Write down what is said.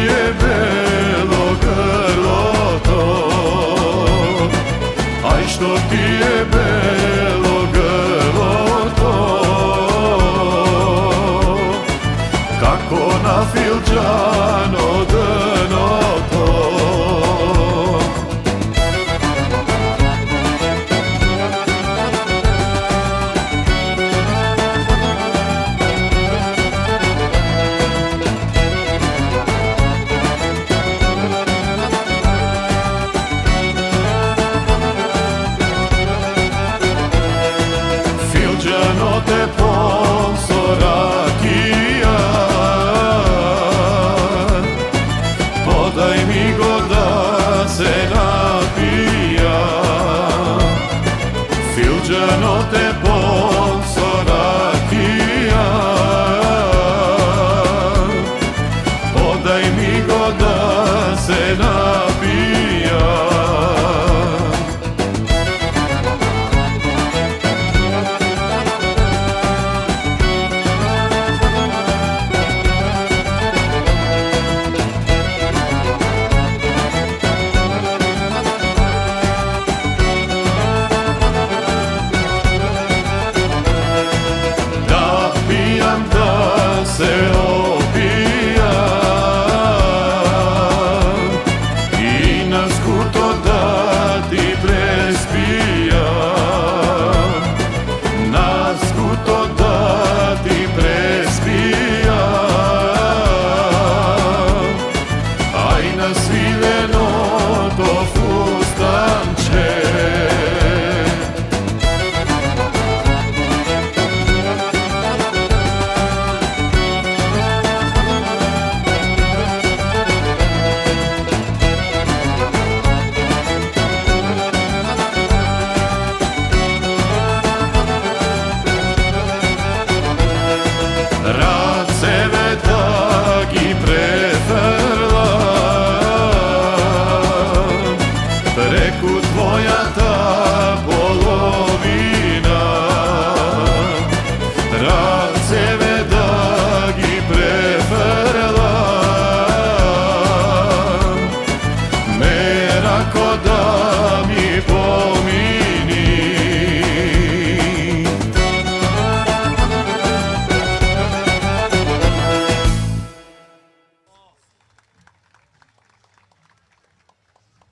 je belo grlo to? Aj što ti je belo grlo to? Kako na filđano dno to? Filđano te ponso rakija, podaj mi go da se napija. Filđano te ponso rakija, podaj mi go da se napija.